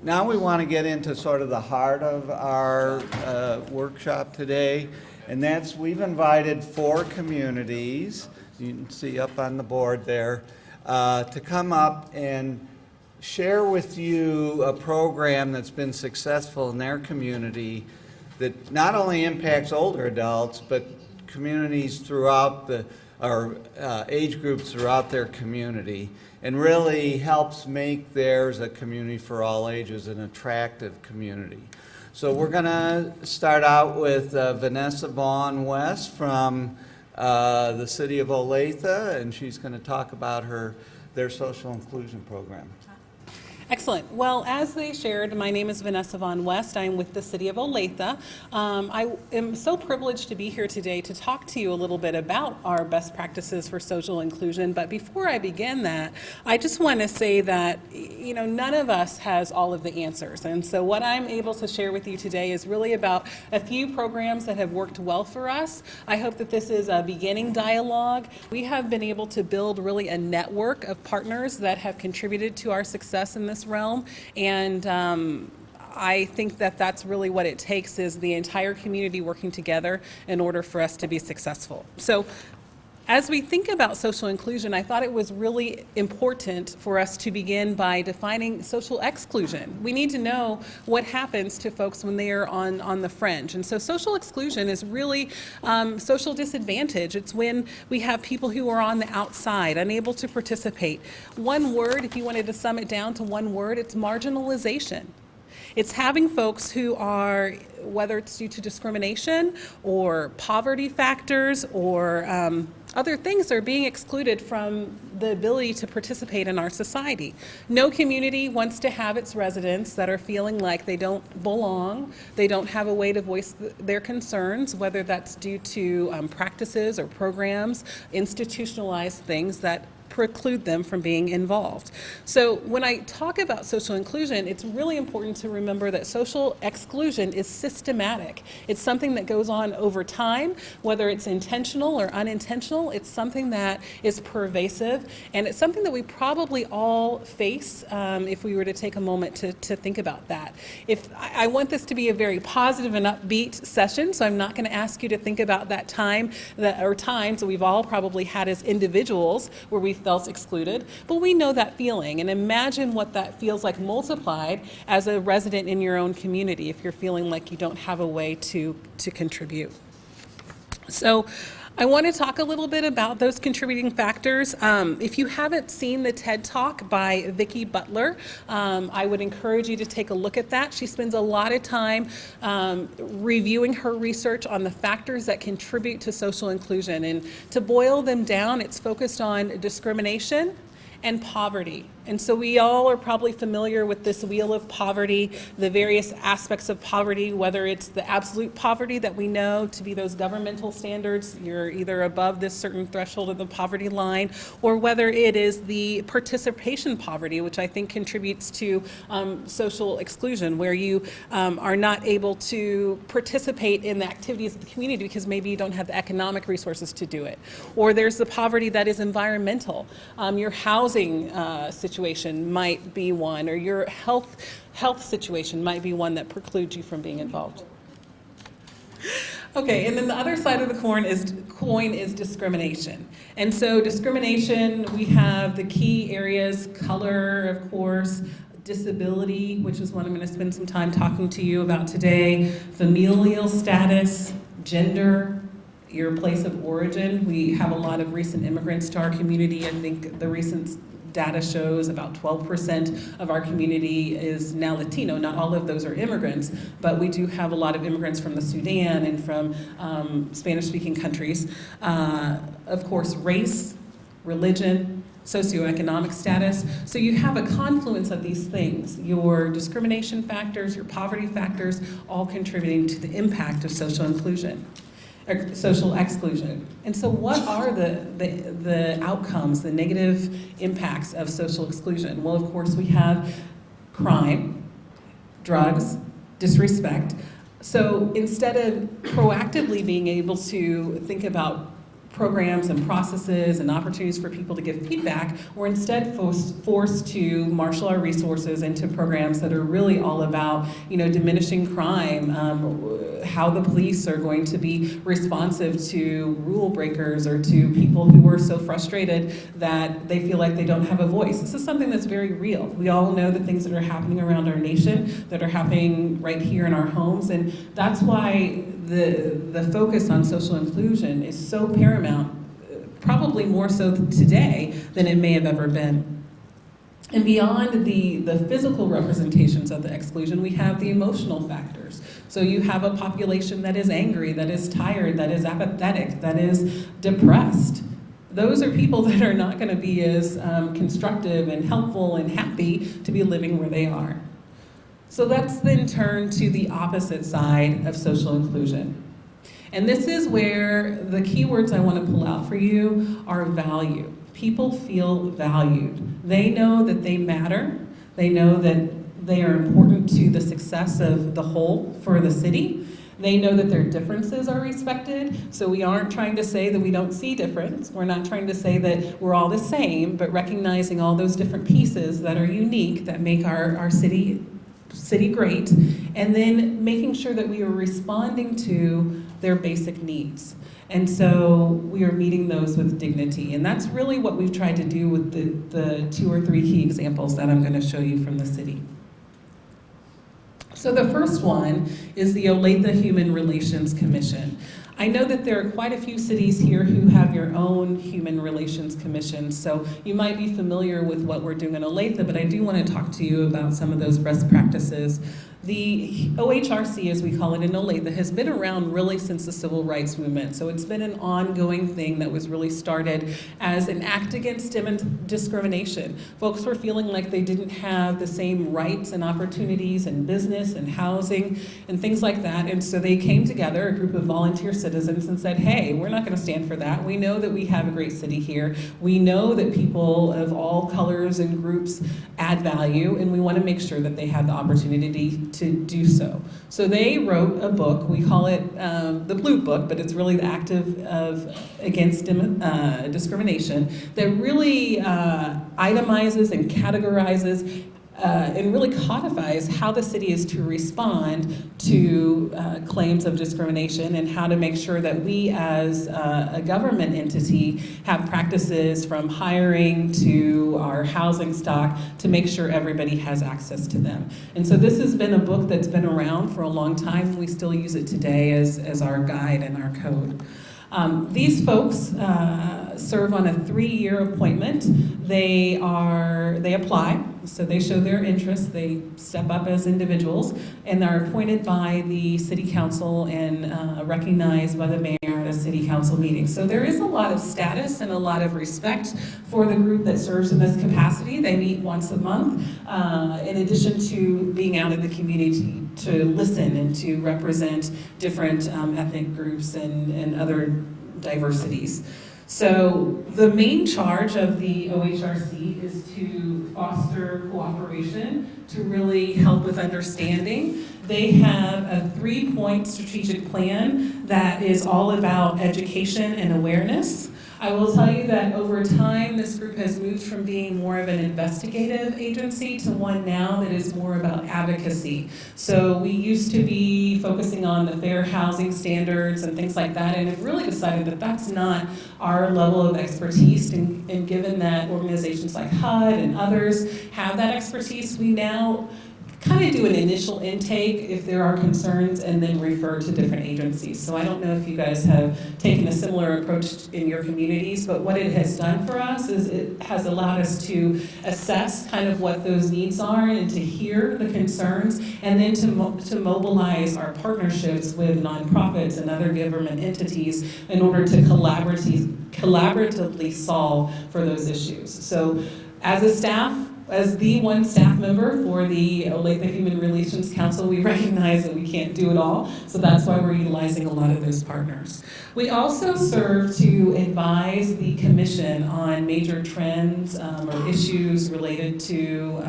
now we want to get into sort of the heart of our workshop today, and that's we've invited 4 communities, you can see up on the board there, to come up and share with you a program that's been successful in their community that not only impacts older adults, but communities throughout or age groups throughout their community, and really helps make theirs a community for all ages, an attractive community. So we're going to start out with Vanessa Vaughn West from the city of Olathe, and she's going to talk about their social inclusion program. Excellent. Well, as they shared, my name is Vanessa Vaughn West. I'm with the city of Olathe. I am so privileged to be here today to talk to you a little bit about our best practices for social inclusion. But before I begin that, I just want to say that, none of us has all of the answers. And so what I'm able to share with you today is really about a few programs that have worked well for us. I hope that this is a beginning dialogue. We have been able to build really a network of partners that have contributed to our success in this realm, and I think that that's really what it takes, is the entire community working together in order for us to be successful. So as we think about social inclusion, I thought it was really important for us to begin by defining social exclusion. We need to know what happens to folks when they are on the fringe. And so social exclusion is really social disadvantage. It's when we have people who are on the outside, unable to participate. One word, if you wanted to sum it down to one word, it's marginalization. It's having folks who are, whether it's due to discrimination or poverty factors or other things, are being excluded from the ability to participate in our society. No community wants to have its residents that are feeling like they don't belong, they don't have a way to voice their concerns, whether that's due to practices or programs, institutionalized things that preclude them from being involved. So when I talk about social inclusion, it's really important to remember that social exclusion is systematic. It's something that goes on over time, whether it's intentional or unintentional. It's something that is pervasive, and it's something that we probably all face if we were to take a moment to think about that. If I want this to be a very positive and upbeat session, so I'm not going to ask you to think about that time or times that we've all probably had as individuals where we felt excluded, but we know that feeling, and imagine what that feels like multiplied as a resident in your own community if you're feeling like you don't have a way to contribute. So I want to talk a little bit about those contributing factors. If you haven't seen the TED Talk by Vicki Butler, I would encourage you to take a look at that. She spends a lot of time reviewing her research on the factors that contribute to social inclusion. And to boil them down, it's focused on discrimination and poverty. And so we all are probably familiar with this wheel of poverty, the various aspects of poverty, whether it's the absolute poverty that we know to be those governmental standards, you're either above this certain threshold of the poverty line, or whether it is the participation poverty, which I think contributes to social exclusion, where you are not able to participate in the activities of the community because maybe you don't have the economic resources to do it. Or there's the poverty that is environmental. Your housing situation might be one, or your health situation might be one that precludes you from being involved. Okay, and then the other side of the coin is discrimination. And so discrimination, we have the key areas: color, of course, disability, which is one I'm going to spend some time talking to you about today, familial status, gender, your place of origin. We have a lot of recent immigrants to our community. I think the recent data shows about 12% of our community is now Latino. Not all of those are immigrants, but we do have a lot of immigrants from the Sudan and from Spanish-speaking countries. Of course, race, religion, socioeconomic status. So you have a confluence of these things, your discrimination factors, your poverty factors, all contributing to the impact of social inclusion. Social exclusion. And so what are the outcomes, the negative impacts of social exclusion? Well, of course, we have crime, drugs, disrespect. So instead of proactively being able to think about programs and processes and opportunities for people to give feedback, we're instead forced to marshal our resources into programs that are really all about, diminishing crime, how the police are going to be responsive to rule breakers or to people who are so frustrated that they feel like they don't have a voice. This is something that's very real. We all know the things that are happening around our nation, that are happening right here in our homes, and that's why the focus on social inclusion is so paramount, probably more so today than it may have ever been. And beyond the physical representations of the exclusion, we have the emotional factors. So you have a population that is angry, that is tired, that is apathetic, that is depressed. Those are people that are not going to be as constructive and helpful and happy to be living where they are. So let's then turn to the opposite side of social inclusion. And this is where the keywords I want to pull out for you are value. People feel valued. They know that they matter. They know that they are important to the success of the whole for the city. They know that their differences are respected. So we aren't trying to say that we don't see difference. We're not trying to say that we're all the same, but recognizing all those different pieces that are unique, that make our city great, and then making sure that we are responding to their basic needs. And so we are meeting those with dignity. And that's really what we've tried to do with the 2 or 3 key examples that I'm going to show you from the city. So the first one is the Olathe Human Relations Commission. I know that there are quite a few cities here who have your own Human Relations Commissions, so you might be familiar with what we're doing in Olathe, but I do want to talk to you about some of those best practices. The OHRC, as we call it in Olathe, has been around really since the Civil Rights Movement, so it's been an ongoing thing that was really started as an act against discrimination. Folks were feeling like they didn't have the same rights and opportunities in business and housing and things like that, and so they came together, a group of volunteer citizens, and said, hey, we're not going to stand for that. We know that we have a great city here. We know that people of all colors and groups add value, and we want to make sure that they have the opportunity to do so. So they wrote a book. We call it the Blue Book, but it's really the Act against discrimination that really itemizes and categorizes and really codifies how the city is to respond to claims of discrimination and how to make sure that we as a government entity have practices from hiring to our housing stock to make sure everybody has access to them. And so this has been a book that's been around for a long time. We still use it today as our guide and our code. These folks serve on a 3-year appointment. They apply, so they show their interest, they step up as individuals, and they're appointed by the city council and recognized by the mayor at a city council meeting. So there is a lot of status and a lot of respect for the group that serves in this capacity. They meet once a month, in addition to being out in the community to listen and to represent different ethnic groups and other diversities. So the main charge of the OHRC is to foster cooperation, to really help with understanding. They have a 3-point strategic plan that is all about education and awareness. I will tell you that over time, this group has moved from being more of an investigative agency to one now that is more about advocacy. So we used to be focusing on the fair housing standards and things like that, and have really decided that that's not our level of expertise. And given that organizations like HUD and others have that expertise, we now kind of do an initial intake if there are concerns and then refer to different agencies. So I don't know if you guys have taken a similar approach in your communities, but what it has done for us is it has allowed us to assess kind of what those needs are and to hear the concerns, and then to mobilize our partnerships with nonprofits and other government entities in order to collaboratively solve for those issues. So as a staff, as the one staff member for the Olathe Human Relations Council, we recognize that we can't do it all, so that's why we're utilizing a lot of those partners. We also serve to advise the commission on major trends or issues related to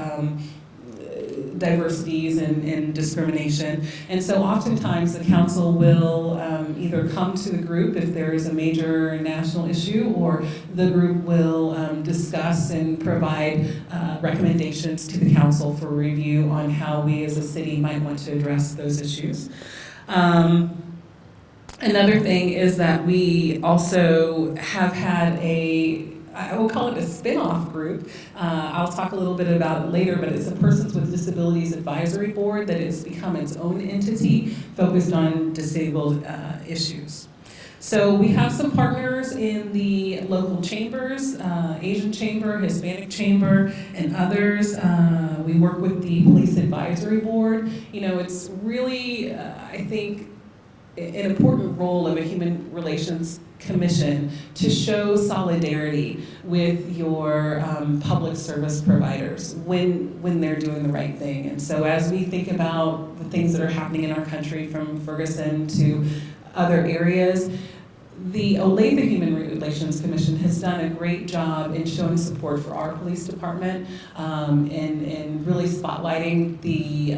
diversities and discrimination. And so oftentimes the council will either come to the group if there is a major national issue, or the group will discuss and provide recommendations to the council for review on how we as a city might want to address those issues. Another thing is that we also have had I will call it a spin-off group. I'll talk a little bit about it later, but it's a Persons with Disabilities Advisory Board that has become its own entity focused on disabled issues. So we have some partners in the local chambers, Asian Chamber, Hispanic Chamber, and others. We work with the Police Advisory Board. You know, it's really, I think, an important role of a Human Relations Commission to show solidarity with your public service providers when they're doing the right thing. And so as we think about the things that are happening in our country, from Ferguson to other areas, the Olathe Human Relations Commission has done a great job in showing support for our police department and really spotlighting the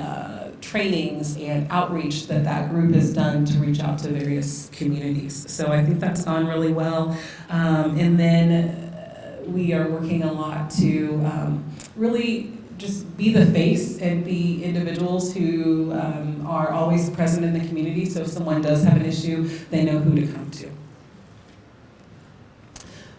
trainings and outreach that group has done to reach out to various communities. So I think that's gone really well. And then we are working a lot to really just be the face and be individuals who are always present in the community. So if someone does have an issue, they know who to come to.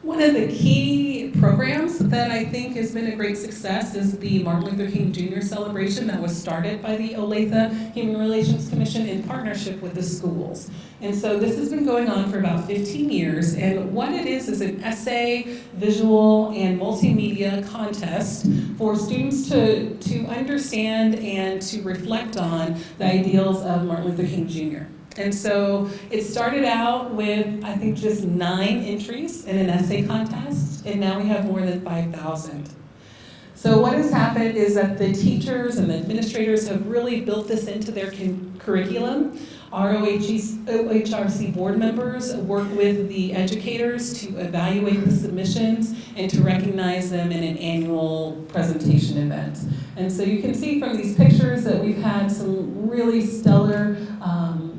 One of the key programs that I think has been a great success is the Martin Luther King Jr. celebration that was started by the Olathe Human Relations Commission in partnership with the schools. And so this has been going on for about 15 years, and what it is an essay, visual, and multimedia contest for students to understand and to reflect on the ideals of Martin Luther King Jr. And so it started out with, I think, just 9 entries in an essay contest, and now we have more than 5,000. So what has happened is that the teachers and the administrators have really built this into their curriculum. Our OHRC board members work with the educators to evaluate the submissions and to recognize them in an annual presentation event. And so you can see from these pictures that we've had some really stellar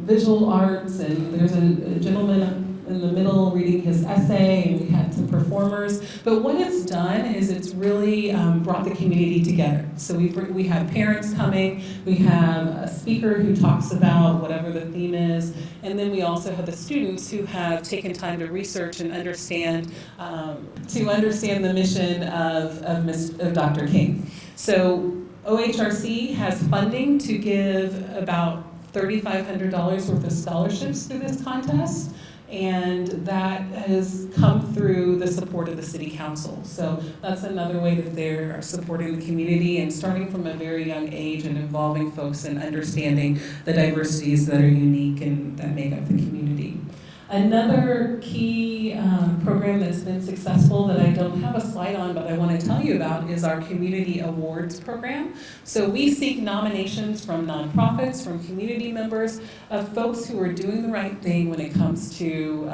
visual arts, and there's a gentleman in the middle reading his essay, and we had some performers. But what it's done is it's really brought the community together. So we have parents coming, we have a speaker who talks about whatever the theme is, and then we also have the students who have taken time to research and understand the mission of Dr. King. So OHRC has funding to give about $3,500 worth of scholarships through this contest, and that has come through the support of the City Council. So that's another way that they're supporting the community and starting from a very young age and involving folks in understanding the diversities that are unique and that make up the community. Another key program that's been successful that I don't have a slide on, but I want to tell you about, is our Community Awards program. So we seek nominations from nonprofits, from community members, of folks who are doing the right thing when it comes to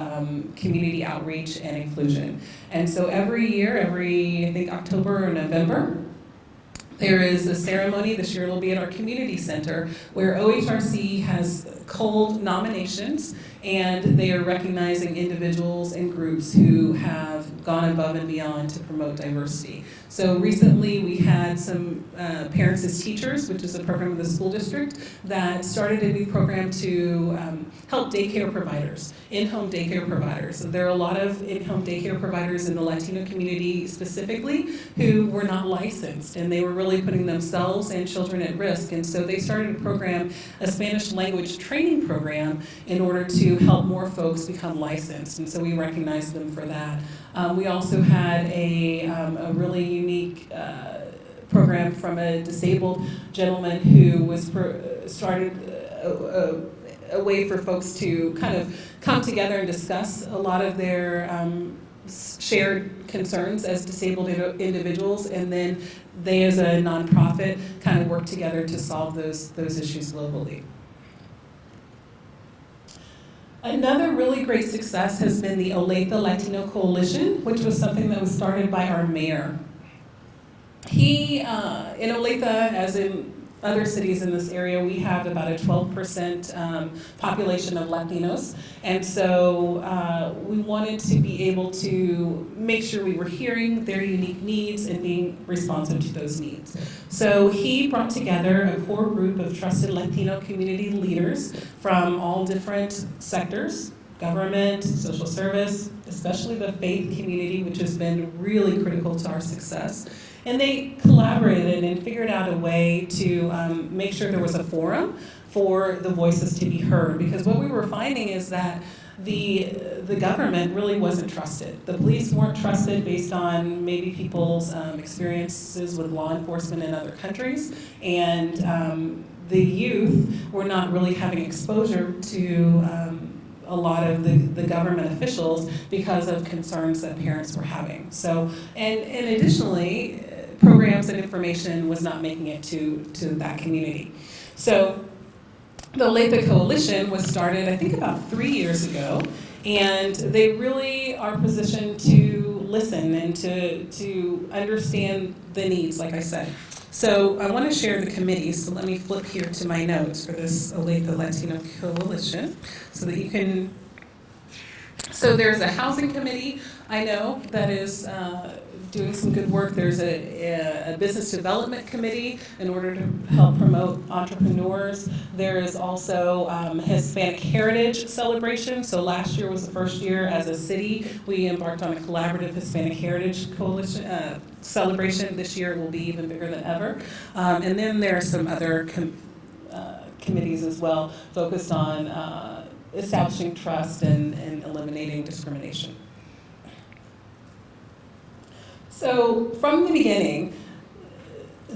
community outreach and inclusion. And so every year, I think October or November, there is a ceremony. This year it'll be at our community center, where OHRC has culled nominations, and they are recognizing individuals and groups who have gone above and beyond to promote diversity. So recently we had some Parents as Teachers, which is a program of the school district, that started a new program to help daycare providers, in-home daycare providers. So there are a lot of in-home daycare providers in the Latino community specifically who were not licensed, and they were really putting themselves and children at risk. And so they started a program, a Spanish language training program, in order to help more folks become licensed. And so we recognize them for that. We also had a really unique program from a disabled gentleman who was started a way for folks to kind of come together and discuss a lot of their shared concerns as disabled individuals, and then they as a nonprofit kind of work together to solve those issues globally. Another really great success has been the Olathe Latino Coalition, which was something that was started by our mayor. He, in Olathe, as in other cities in this area, we have about a 12% population of Latinos. And so we wanted to be able to make sure we were hearing their unique needs and being responsive to those needs. So he brought together a core group of trusted Latino community leaders from all different sectors: government, social service, especially the faith community, which has been really critical to our success. And they collaborated and figured out a way to make sure there was a forum for the voices to be heard. Because what we were finding is that the government really wasn't trusted. The police weren't trusted based on maybe people's experiences with law enforcement in other countries. And the youth were not really having exposure to a lot of the government officials because of concerns that parents were having. So, and additionally, programs and information was not making it to that community. So the Latino Coalition was started, I think, about 3 years ago, and they really are positioned to listen and to understand the needs, like I said. So I want to share the committees, so let me flip here to my notes for this Latino Coalition so that you can. So there's a housing committee, I know, that is doing some good work. There's a business development committee in order to help promote entrepreneurs. There is also Hispanic Heritage Celebration. So last year was the first year as a city we embarked on a collaborative Hispanic Heritage Coalition celebration. This year it will be even bigger than ever. And then there are some other committees as well focused on establishing trust and eliminating discrimination. So from the beginning,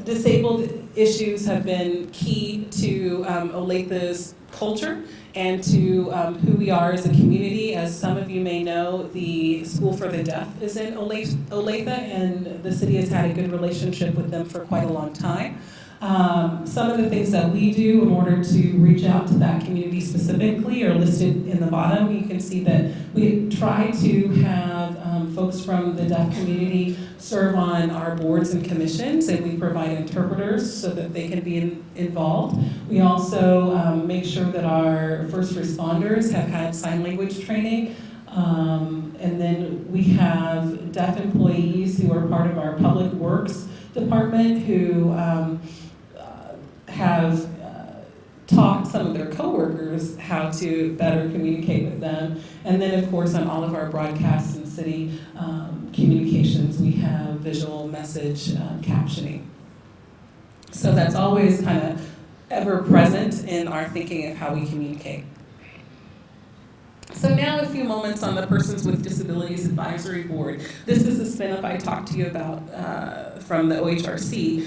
disabled issues have been key to Olathe's culture and to who we are as a community. As some of you may know, the School for the Deaf is in Olathe, and the city has had a good relationship with them for quite a long time. Some of the things that we do in order to reach out to that community specifically are listed in the bottom. You can see that we try to have folks from the deaf community serve on our boards and commissions, and we provide interpreters so that they can be involved. We also make sure that our first responders have had sign language training. And then we have deaf employees who are part of our public works department who have taught some of their coworkers how to better communicate with them. And then, of course, on all of our broadcasts and city communications, we have visual message captioning. So that's always kind of ever present in our thinking of how we communicate. So now a few moments on the Persons with Disabilities Advisory Board. This is the spin-off I talked to you about from the OHRC.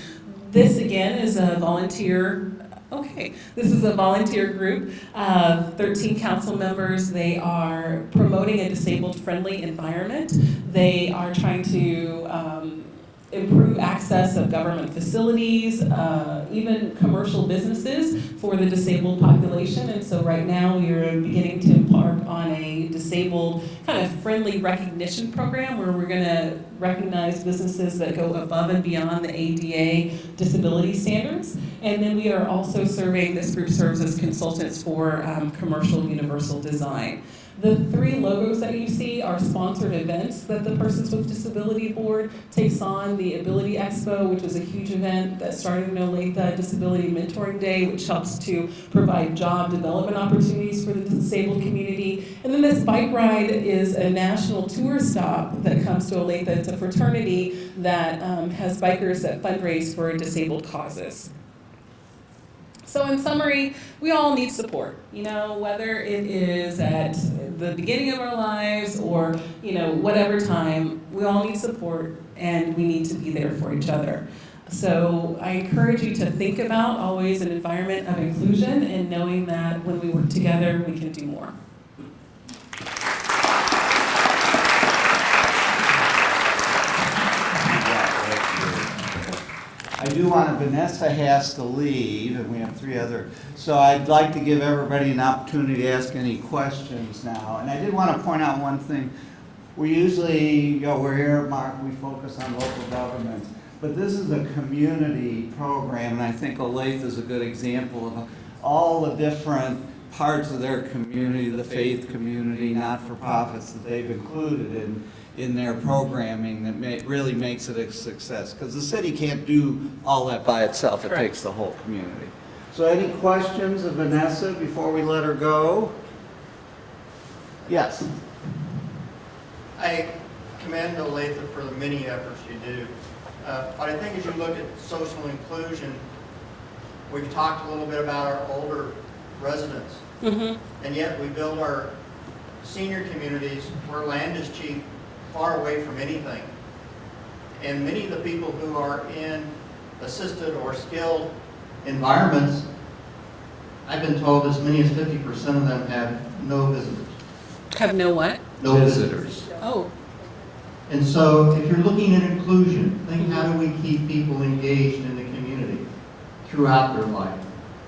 This, again, is a volunteer group of 13 council members. They are promoting a disabled-friendly environment. They are trying to improve access of government facilities, even commercial businesses for the disabled population. And so right now we are beginning to embark on a disabled kind of friendly recognition program where we're going to recognize businesses that go above and beyond the ADA disability standards. And then we are also this group serves as consultants for commercial universal design. The 3 logos that you see are sponsored events that the Persons with Disability Board takes on. The Ability Expo, which is a huge event that started in Olathe, Disability Mentoring Day, which helps to provide job development opportunities for the disabled community. And then this bike ride is a national tour stop that comes to Olathe. It's a fraternity that has bikers that fundraise for disabled causes. So in summary, we all need support, whether it is at the beginning of our lives or, whatever time, we all need support and we need to be there for each other. So I encourage you to think about always an environment of inclusion and knowing that when we work together, we can do more. I do want to, Vanessa has to leave, and we have 3 other, so I'd like to give everybody an opportunity to ask any questions now. And I did want to point out one thing. We usually, we're here at Mark, we focus on local government. but this is a community program, and I think Olathe is a good example of all the different parts of their community, the faith community, not-for-profits that they've included in their programming that really makes it a success. Because the city can't do all that by itself. It takes the whole community. So any questions of Vanessa before we let her go? Yes. I commend Olathe for the many efforts you do. But I think as you look at social inclusion, we've talked a little bit about our older residents. And yet we build our senior communities where land is cheap, far away from anything. And many of the people who are in assisted or skilled environments, I've been told as many as 50% of them have no visitors. Have no what? No visitors. Oh. And so if you're looking at inclusion, think how do we keep people engaged in the community throughout their life?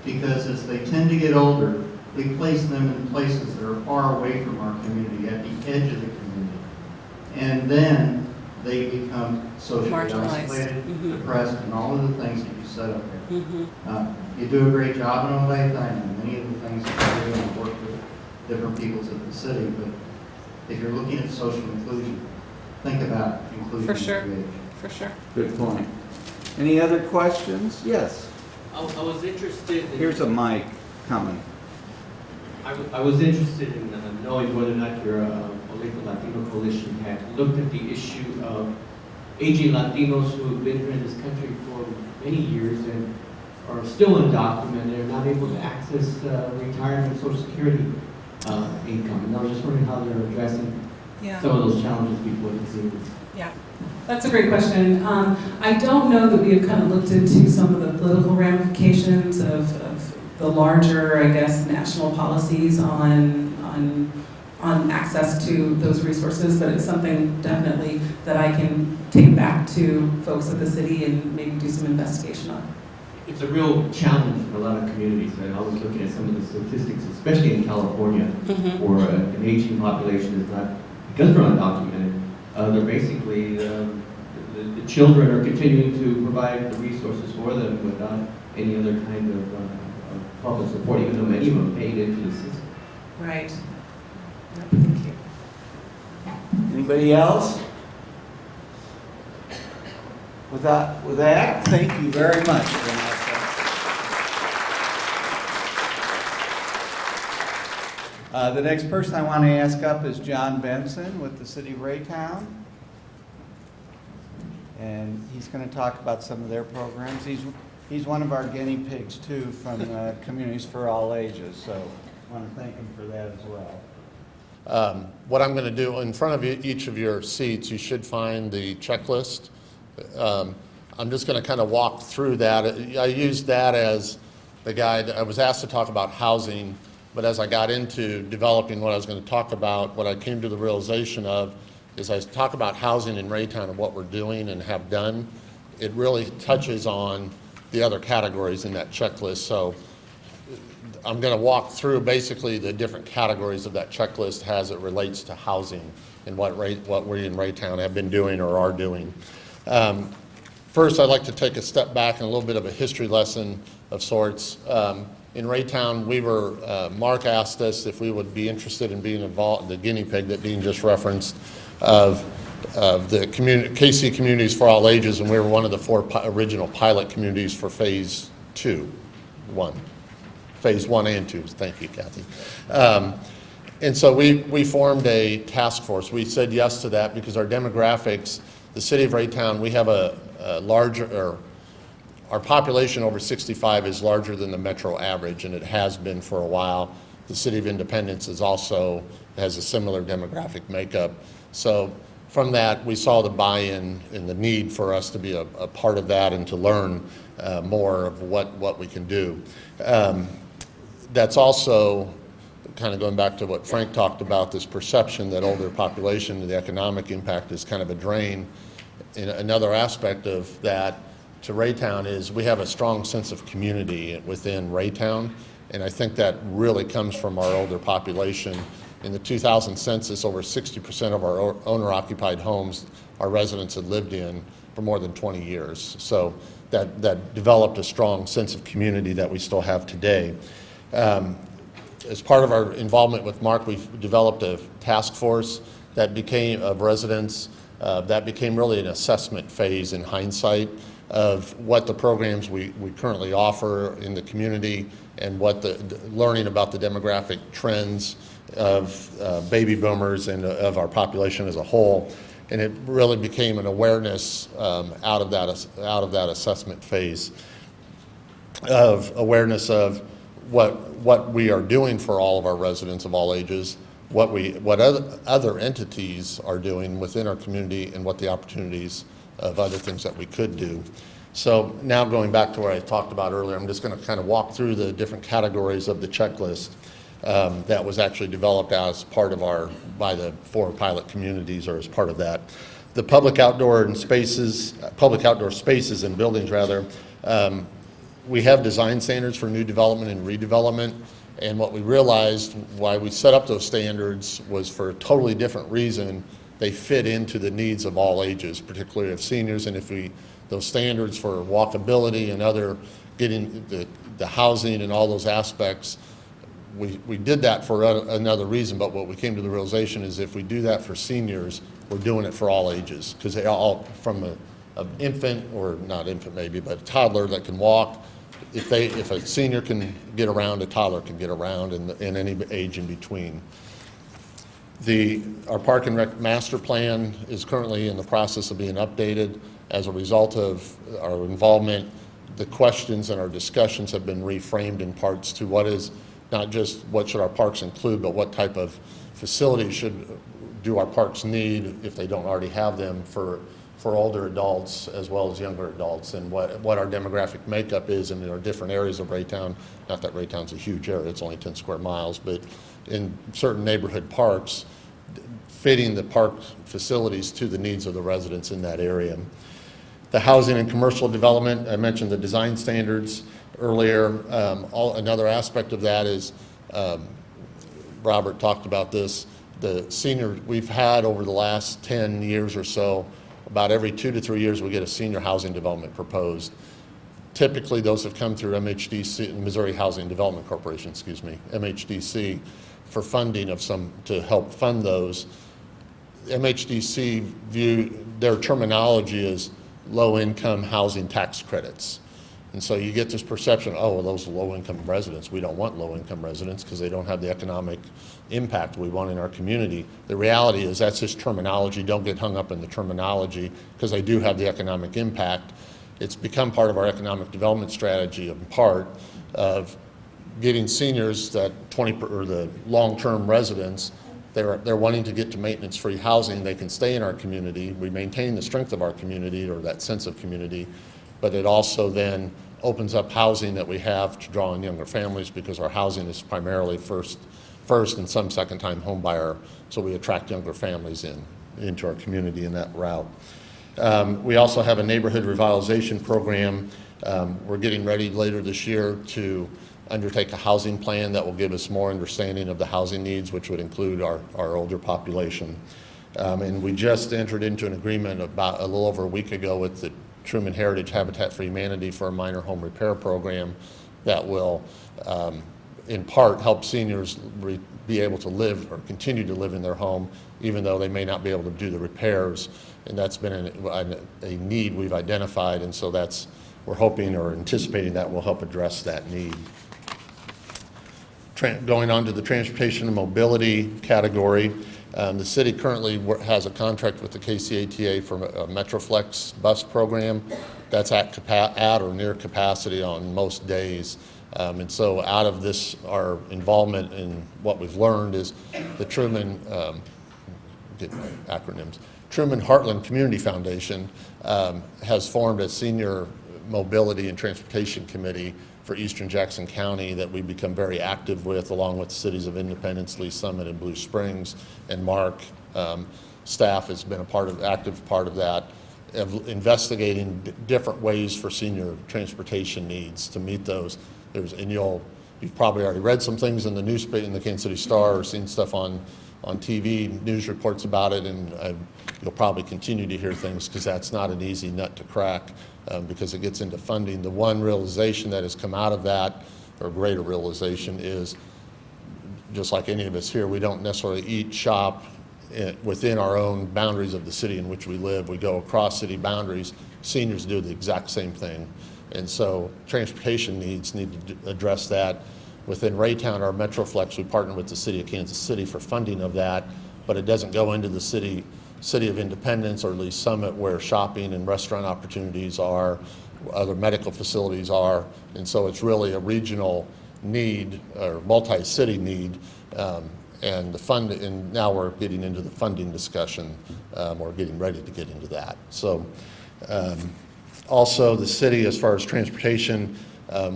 Because as they tend to get older, we place them in places that are far away from our community, at the edge of the community. And then they become socially isolated, depressed, and all of the things that you said up there. You do a great job in Olathe, and many of the things that you do and work with different peoples of the city, but if you're looking at social inclusion, think about inclusion. For sure. Age. For sure. Good point. Any other questions? Yes. I was interested in... Here's a mic coming. I was interested in knowing whether or not your Olathe Latino Coalition had looked at the issue of aging Latinos who have been here in this country for many years and are still undocumented and not able to access retirement Social Security income. And I was just wondering how they're addressing some of those challenges before this evening. Yeah, that's a great question. I don't know that we have kind of looked into some of the political ramifications of the larger, I guess, national policies on access to those resources, but it's something definitely that I can take back to folks at the city and maybe do some investigation on. It's a real challenge for a lot of communities, and I was looking at some of the statistics, especially in California, where an aging population is not, because they're undocumented, they're basically, the children are continuing to provide the resources for them without any other kind of public support, even though many of them paid into the system. Right. Yep, thank you. Anybody else? With that, thank you very much, Vanessa. The next person I want to ask up is John Benson with the City of Raytown. And he's going to talk about some of their programs. He's one of our guinea pigs, too, from Communities for All Ages. So I want to thank him for that as well. What I'm going to do, in front of each of your seats, you should find the checklist. I'm just going to kind of walk through that. I used that as the guide. I was asked to talk about housing, but as I got into developing what I was going to talk about, what I came to the realization of is I talk about housing in Raytown and what we're doing and have done. It really touches on the other categories in that checklist. So I'm going to walk through basically the different categories of that checklist as it relates to housing and what we in Raytown have been doing or are doing. First, I'd like to take a step back and a little bit of a history lesson of sorts. In Raytown, Mark asked us if we would be interested in being involved, the guinea pig that Dean just referenced, of the KC Communities for All Ages, and we were one of the 4 original pilot communities for phase 1 and 2. Thank you, Kathy. And so we formed a task force. We said yes to that because our demographics, the city of Raytown, we have a larger, our population over 65 is larger than the metro average, and it has been for a while. The city of Independence has a similar demographic makeup. So from that, we saw the buy-in and the need for us to be a part of that and to learn more of what we can do. That's also kind of going back to what Frank talked about, this perception that older population, the economic impact is kind of a drain. And another aspect of that to Raytown is we have a strong sense of community within Raytown, and I think that really comes from our older population. In the 2000 census, over 60% of our owner-occupied homes our residents had lived in for more than 20 years. So that developed a strong sense of community that we still have today. As part of our involvement with Mark, we've developed a task force that became of residents that became really an assessment phase in hindsight of what the programs we currently offer in the community and what the learning about the demographic trends of baby boomers and of our population as a whole. And it really became an awareness out of that assessment phase of awareness of what we are doing for all of our residents of all ages, what other entities are doing within our community, and what the opportunities of other things that we could do. So now going back to what I talked about earlier, I'm just going to kind of walk through the different categories of the checklist that was actually developed as part of by the 4 pilot communities, or as part of that. The public outdoor spaces and buildings rather, we have design standards for new development and redevelopment, and what we realized why we set up those standards was for a totally different reason. They fit into the needs of all ages, particularly of seniors, and if those standards for walkability and other getting the housing and all those aspects, we did that for another reason, but what we came to the realization is if we do that for seniors, we're doing it for all ages, because they all, from an infant, or not infant maybe, but a toddler that can walk, if a senior can get around, a toddler can get around, and any age in between. Our Park and Rec Master Plan is currently in the process of being updated. As a result of our involvement, the questions and our discussions have been reframed in parts to what is not just what should our parks include, but what type of facilities do our parks need if they don't already have them for older adults as well as younger adults, and what our demographic makeup is in our different areas of Raytown. Not that Raytown's a huge area, it's only 10 square miles, but in certain neighborhood parks, fitting the park facilities to the needs of the residents in that area. The housing and commercial development, I mentioned the design standards earlier. Another aspect of that is, Robert talked about this, the senior, we've had over the last 10 years or so, about every 2 to 3 years we get a senior housing development proposed. Typically those have come through MHDC, Missouri Housing Development Corporation, MHDC, for funding to help fund those. MHDC view their terminology as low-income housing tax credits. And so you get this perception, oh, well, those are low-income residents. We don't want low-income residents because they don't have the economic impact we want in our community. The reality is that's just terminology. Don't get hung up in the terminology, because they do have the economic impact. It's become part of our economic development strategy, in part, of getting seniors that or the long-term residents, they're wanting to get to maintenance-free housing. They can stay in our community. We maintain the strength of our community, or that sense of community, but it also then opens up housing that we have to draw in younger families, because our housing is primarily first and some second-time home buyer, so we attract younger families into our community in that route. We also have a neighborhood revitalization program. We're getting ready later this year to undertake a housing plan that will give us more understanding of the housing needs, which would include our older population. And we just entered into an agreement about a little over a week ago with the Truman Heritage Habitat for Humanity for a minor home repair program that will, in part, help seniors be able to live or continue to live in their home, even though they may not be able to do the repairs. And that's been a need we've identified, and so we're hoping or anticipating that will help address that need. Going on to the transportation and mobility category, the city currently has a contract with the KCATA for a Metroflex bus program that's at or near capacity on most days. And so out of this, our involvement in what we've learned is the Truman, get my acronyms, Truman Heartland Community Foundation has formed a senior mobility and transportation committee for Eastern Jackson County that we've become very active with, along with the cities of Independence, Lee Summit, and Blue Springs. And Mark, staff has been active part of that, of investigating different ways for senior transportation needs to meet those. You've probably already read some things in the newspaper, in the Kansas City Star, or seen stuff on on TV, news reports about it, and you'll probably continue to hear things because that's not an easy nut to crack because it gets into funding. The one realization that has come out of that, or greater realization, is just like any of us here, we don't necessarily eat, shop within our own boundaries of the city in which we live. We go across city boundaries. Seniors do the exact same thing. And so transportation needs need to address that. Within Raytown, our Metroflex, we partner with the city of Kansas City for funding of that, but it doesn't go into the city of Independence or at least Summit where shopping and restaurant opportunities are, other medical facilities are. And so it's really a regional need or multi-city need. And now we're getting into the funding discussion. We're getting ready to get into that. So also the city, as far as transportation,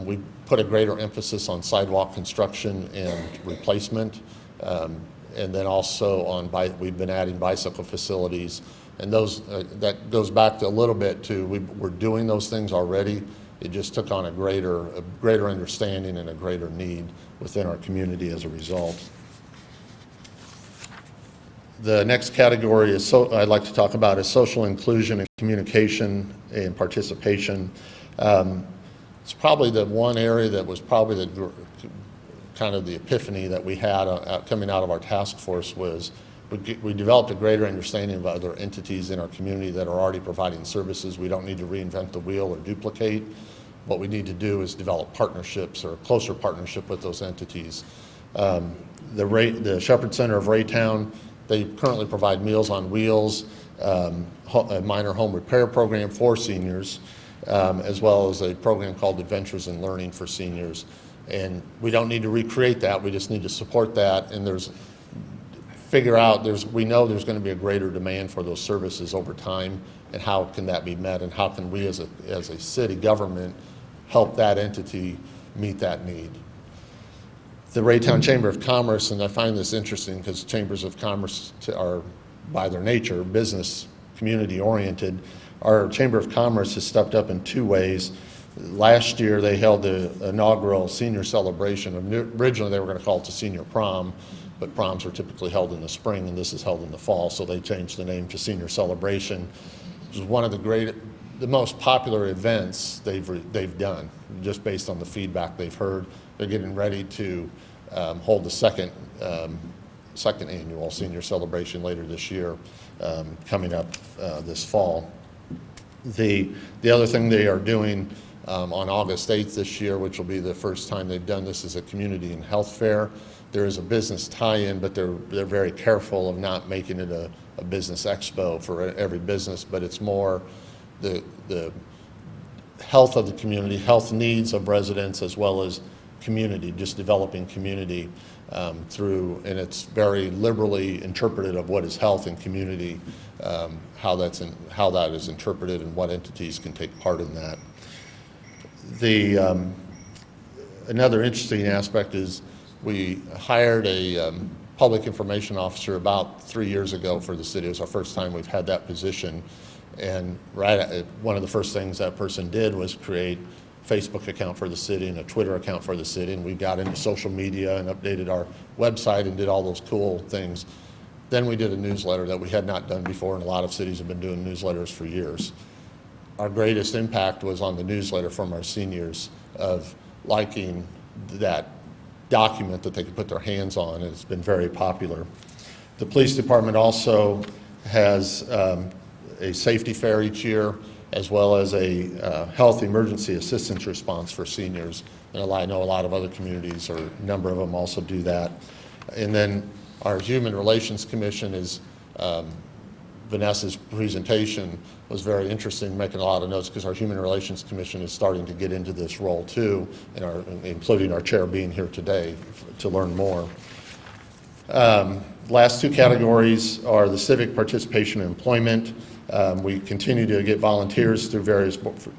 we put a greater emphasis on sidewalk construction and replacement. And then also on we've been adding bicycle facilities. And those that goes back to a little bit to we're doing those things already. It just took on a greater understanding and a greater need within our community as a result. The next category I'd like to talk about is social inclusion and communication and participation. It's probably the one area that was probably kind of the epiphany that we had coming out of our task force was we developed a greater understanding of other entities in our community that are already providing services. We don't need to reinvent the wheel or duplicate. What we need to do is develop partnerships or a closer partnership with those entities. The Shepherd Center of Raytown, they currently provide Meals on Wheels, a minor home repair program for seniors, as well as a program called Adventures in Learning for seniors. And we don't need to recreate that. We just need to support that. And we know there's going to be a greater demand for those services over time. And how can that be met? And how can we as a city government help that entity meet that need? The Raytown Chamber of Commerce, and I find this interesting because chambers of commerce are by their nature business community oriented. Our Chamber of Commerce has stepped up in two ways. Last year they held the inaugural senior celebration. Originally they were going to call it the senior prom, but proms are typically held in the spring and this is held in the fall, so they changed the name to Senior Celebration. It was one of the most popular events they've done, just based on the feedback they've heard. They're getting ready to hold the second annual Senior Celebration later this year, coming up this fall. The other thing they are doing on August 8th this year, which will be the first time they've done this, is a community and health fair. There is a business tie-in, but they're very careful of not making it a business expo for every business, but it's more the health of the community, health needs of residents, as well as community, just developing community and it's very liberally interpreted of what is health and community, how that is interpreted and what entities can take part in that. Another interesting aspect is we hired a public information officer about 3 years ago for the city. It was our first time we've had that position. And one of the first things that person did was create a Facebook account for the city and a Twitter account for the city. And we got into social media and updated our website and did all those cool things. Then we did a newsletter that we had not done before, and a lot of cities have been doing newsletters for years. Our greatest impact was on the newsletter from our seniors of liking that document that they could put their hands on, and it's been very popular. The police department also has a safety fair each year, as well as a health emergency assistance response for seniors. And I know a lot of other communities, or a number of them, also do that. And then our Human Relations Commission is, Vanessa's presentation was very interesting, making a lot of notes, because our Human Relations Commission is starting to get into this role too, and including our chair being here today to learn more. Last two categories are the civic participation and employment. We continue to get volunteers through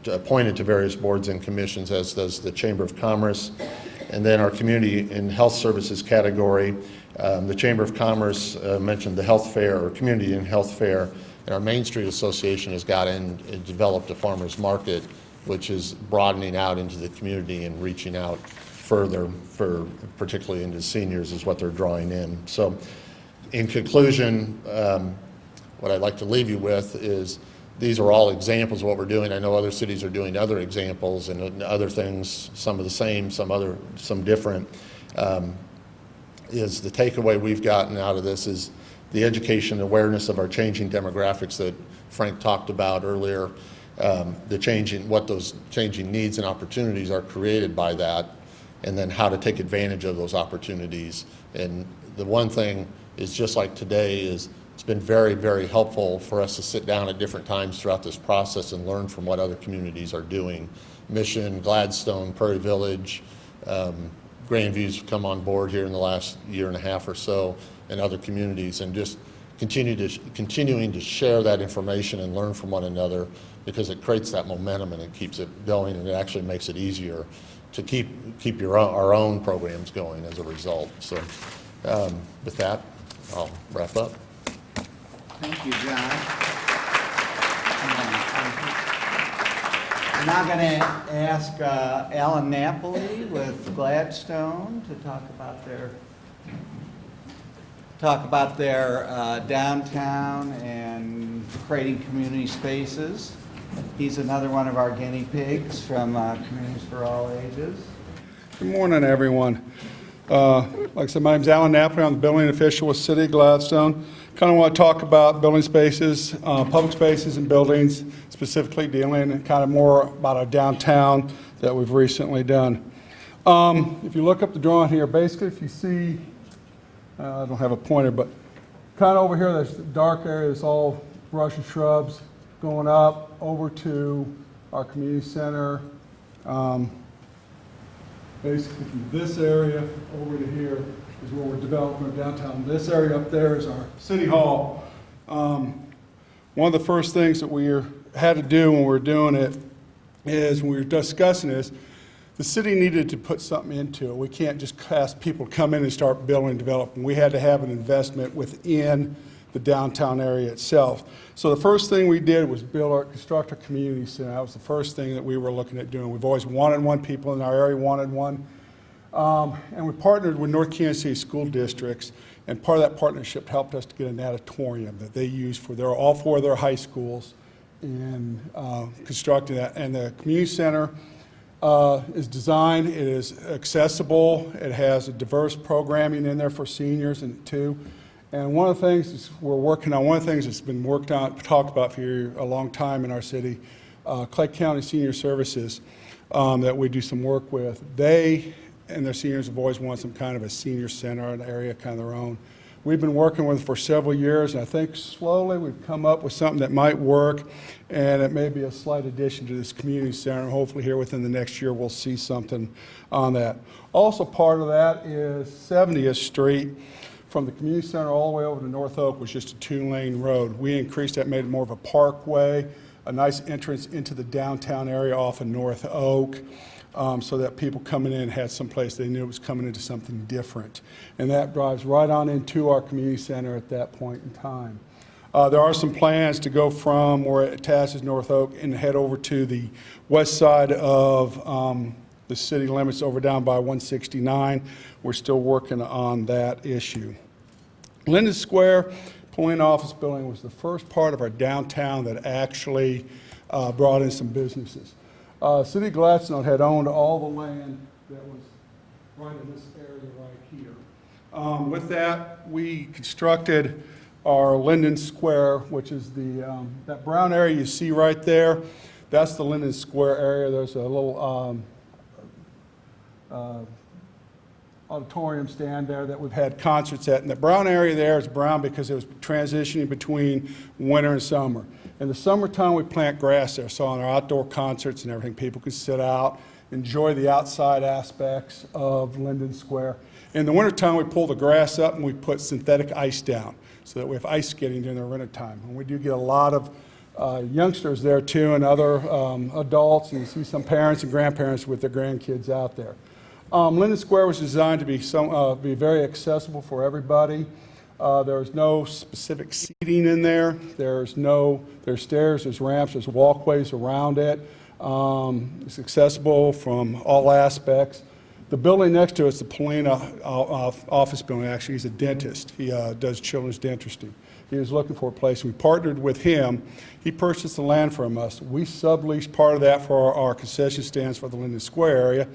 appointed to various boards and commissions, as does the Chamber of Commerce. And then our community and health services category, the Chamber of Commerce mentioned the health fair, or community and health fair, and our Main Street Association has got in and developed a farmers market, which is broadening out into the community and reaching out further, particularly into seniors, is what they're drawing in. So in conclusion, what I'd like to leave you with is these are all examples of what we're doing. I know other cities are doing other examples and other things, some of the same, some different. Is the takeaway we've gotten out of this is the education and awareness of our changing demographics that Frank talked about earlier, what those changing needs and opportunities are created by that, and then how to take advantage of those opportunities. And the one thing is, just like today, is it's been very, very helpful for us to sit down at different times throughout this process and learn from what other communities are doing. Mission, Gladstone, Prairie Village, Grandview's come on board here in the last year and a half or so, and other communities, and just continuing to share that information and learn from one another, because it creates that momentum and it keeps it going, and it actually makes it easier to keep our own programs going as a result. So with that, I'll wrap up. Thank you, John. I'm now going to ask Alan Napoli with Gladstone to talk about their downtown and creating community spaces. He's another one of our guinea pigs from Communities for All Ages. Good morning, everyone. Like I said, my name's Alan Napoli. I'm the building official with City of Gladstone. Kind of want to talk about building spaces, public spaces and buildings, specifically dealing kind of more about our downtown that we've recently done. If you look up the drawing here, basically if you see, I don't have a pointer, but kind of over here, there's the dark area, it's all brush and shrubs going up over to our community center. Basically from this area over to here is where we're developing our downtown. This area up there is our city hall. One of the first things that we had to do when we were doing it is, when we were discussing this, the city needed to put something into it. We can't just ask people to come in and start building and developing. We had to have an investment within the downtown area itself. So the first thing we did was construct a community center. That was the first thing that we were looking at doing. We've always wanted one. People in our area wanted one. And we partnered with North Kansas City school districts, and part of that partnership helped us to get an auditorium that they use for all four of their high schools in constructing that. And the community center is designed, it is accessible, it has a diverse programming in there for seniors and too. And one of the things we're working on, one of the things that's been talked about for a long time in our city, Clay County Senior Services, that we do some work with, they and their seniors have always wanted some kind of a senior center, an area kind of their own. We've been working with it for several years, and I think slowly we've come up with something that might work, and it may be a slight addition to this community center. Hopefully here within the next year we'll see something on that. Also part of that is 70th Street. From the community center all the way over to North Oak was just a 2-lane road. We increased that, made it more of a parkway, a nice entrance into the downtown area off of North Oak, so that people coming in had some place they knew it was coming into something different. And that drives right on into our community center at that point in time. There are some plans to go from where it attaches North Oak and head over to the west side of the city limits, over down by 169. We're still working on that issue. Linden Square Point Office Building was the first part of our downtown that actually brought in some businesses. City of Gladstone had owned all the land that was right in this area right here. With that, we constructed our Linden Square, which is that brown area you see right there. That's the Linden Square area. There's a little auditorium stand there that we've had concerts at. And the brown area there is brown because it was transitioning between winter and summer. In the summertime, we plant grass there. So on our outdoor concerts and everything, people can sit out, enjoy the outside aspects of Linden Square. In the wintertime, we pull the grass up and we put synthetic ice down so that we have ice skating during the wintertime. And we do get a lot of youngsters there too, and other adults, and you see some parents and grandparents with their grandkids out there. Linden Square was designed to be very accessible for everybody. There's no specific seating in there. There's stairs, there's ramps, there's walkways around it. It's accessible from all aspects. The building next to it's the Polina office building. Actually, he's a dentist. He does children's dentistry. He was looking for a place. We partnered with him. He purchased the land from us. We subleased part of that for our concession stands for the Linden Square area.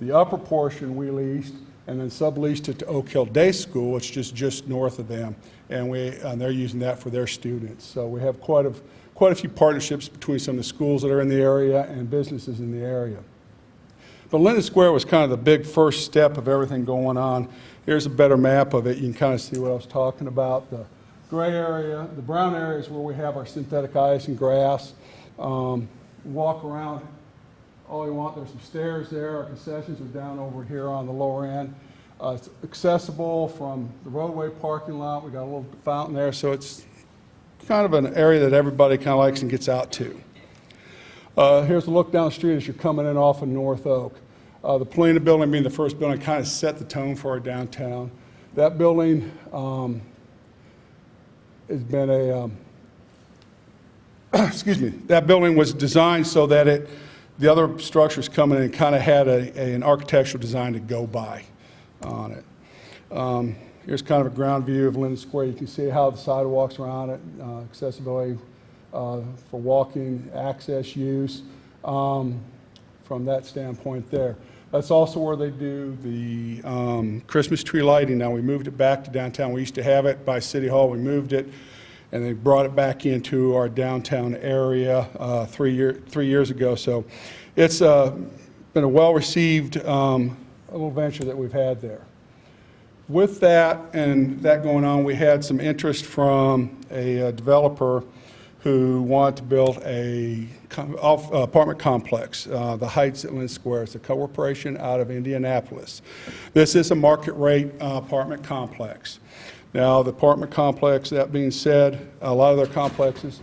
The upper portion we leased and then subleased it to Oak Hill Day School, which is just north of them. And they're using that for their students. So we have quite a few partnerships between some of the schools that are in the area and businesses in the area. But Linden Square was kind of the big first step of everything going on. Here's a better map of it. You can kind of see what I was talking about. The gray area, the brown area is where we have our synthetic ice and grass. Walk around all you want. There's some stairs there. Our concessions are down over here on the lower end. It's accessible from the roadway parking lot. We got a little fountain there, so it's kind of an area that everybody kind of likes and gets out to. Here's a look down the street as you're coming in off of North Oak. The Polina building being the first building kind of set the tone for our downtown. That building has been a, excuse me, that building was designed so that the other structures coming in kind of had an architectural design to go by on it. Here's kind of a ground view of Linden Square. You can see how the sidewalks around it, accessibility for walking, access use from that standpoint there. That's also where they do the Christmas tree lighting. Now we moved it back to downtown. We used to have it by City Hall. We moved it and they brought it back into our downtown area 3 years ago. So it's been a well-received little venture that we've had there. With that and that going on, we had some interest from a developer who wanted to build a apartment complex, the Heights at Linden Square. It's a corporation out of Indianapolis. This is a market rate apartment complex. Now, the apartment complex, that being said, a lot of their complexes,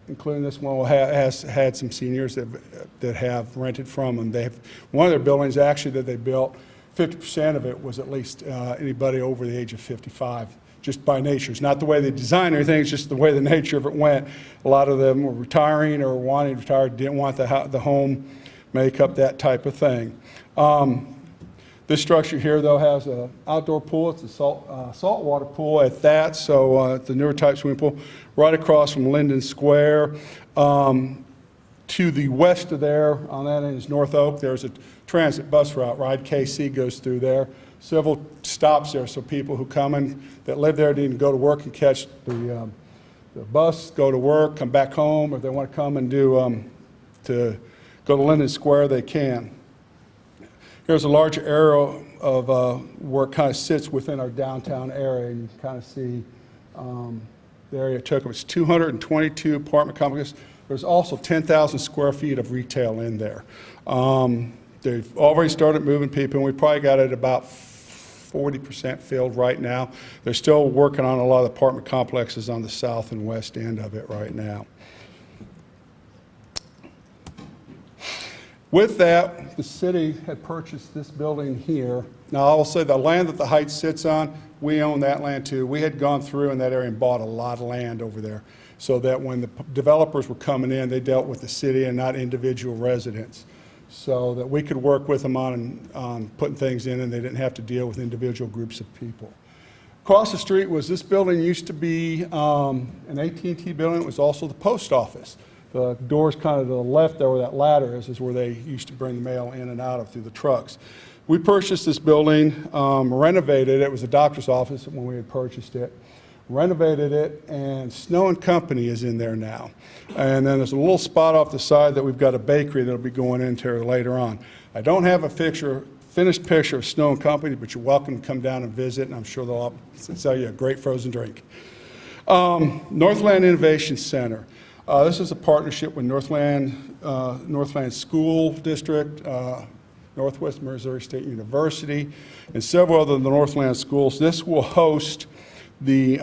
including this one, has had some seniors that have rented from them. One of their buildings actually that they built, 50% of it was at least anybody over the age of 55. Just by nature. It's not the way they designed anything, it's just the way the nature of it went. A lot of them were retiring or wanting to retire, didn't want the home makeup, that type of thing. This structure here, though, has an outdoor pool. It's a saltwater pool at that, so it's the newer type swimming pool, right across from Linden Square. To the west of there, on that end is North Oak. There's a transit bus route. Ride KC goes through there. Several stops there, so people who come in that live there need to go to work and catch the bus, go to work, come back home. If they want to come and to go to Linden Square, they can. Here's a larger area of where it kind of sits within our downtown area. You can kind of see the area it took. It's 222 apartment complexes. There's also 10,000 square feet of retail in there. They've already started moving people, and we probably got it about 40% filled right now. They're still working on a lot of apartment complexes on the south and west end of it right now. With that, the city had purchased this building here. Now, I will say the land that the Heights sits on, we own that land too. We had gone through in that area and bought a lot of land over there so that when the developers were coming in, they dealt with the city and not individual residents, so that we could work with them on putting things in and they didn't have to deal with individual groups of people. Across the street was, this building used to be an AT&T building. It was also the post office. The doors kind of to the left there where that ladder is where they used to bring the mail in and out of through the trucks. We purchased this building, renovated it. It was a doctor's office when we had purchased it. Renovated it, and Snow and Company is in there now. And then there's a little spot off the side that we've got a bakery that'll be going into later on. I don't have a finished picture of Snow and Company, but you're welcome to come down and visit, and I'm sure they'll sell you a great frozen drink. Northland Innovation Center. This is a partnership with Northland School District, Northwest Missouri State University, and several other Northland schools. This will host the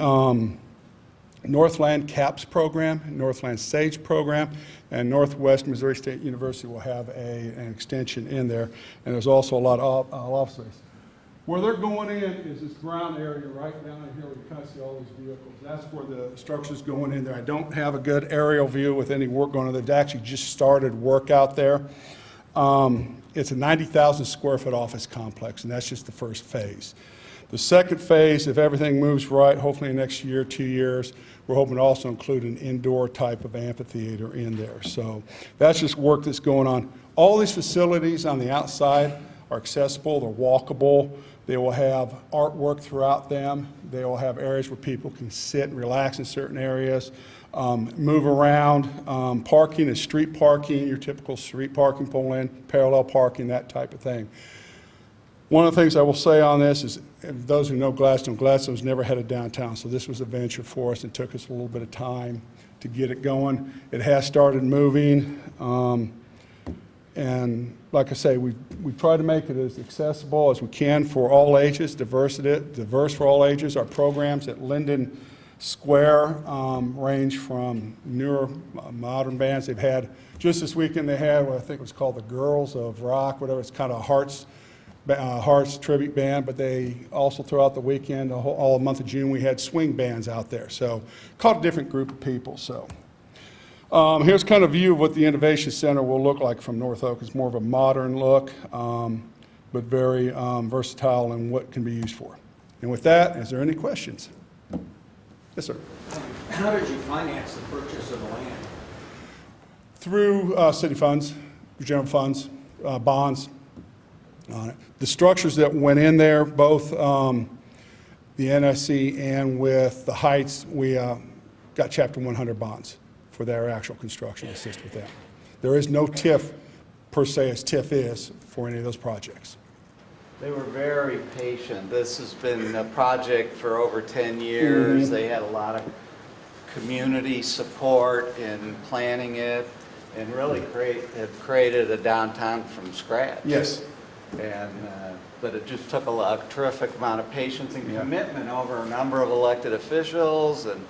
Northland CAPS program, Northland SAGE program, and Northwest Missouri State University will have an extension in there. And there's also a lot of office space. Where they're going in is this brown area right down in here where you kind of see all these vehicles. That's where the structure's going in there. I don't have a good aerial view with any work going on. They've actually just started work out there. It's a 90,000 square foot office complex, and that's just the first phase. The second phase, if everything moves right, hopefully next year, 2 years, we're hoping to also include an indoor type of amphitheater in there. So that's just work that's going on. All these facilities on the outside are accessible, they're walkable. They will have artwork throughout them. They will have areas where people can sit and relax in certain areas, move around. Parking is street parking, your typical street parking, pull in, parallel parking, that type of thing. One of the things I will say on this is, those who know Gladstone's never had a downtown, so this was a venture for us and took us a little bit of time to get it going. It has started moving, and like I say, we try to make it as accessible as we can for all ages, diverse for all ages. Our programs at Linden Square range from newer modern bands. They've had, just this weekend they had what I think was called the Girls of Rock, whatever, it's kind of a Hearts tribute band, but they also throughout the weekend, all the month of June, we had swing bands out there. So caught a different group of people. So here's kind of a view of what the Innovation Center will look like from North Oak. It's more of a modern look, but very versatile in what can be used for. And with that, is there any questions? Yes, sir. How did you finance the purchase of the land? Through city funds, general funds, bonds. The structures that went in there, both the NSC and with the Heights, we got Chapter 100 bonds for their actual construction to assist with that. There is no TIF per se as TIF is for any of those projects. They were very patient. This has been a project for over 10 years. They had a lot of community support in planning it and really have created a downtown from scratch. Yes. And, but it just took a terrific amount of patience and commitment over a number of elected officials and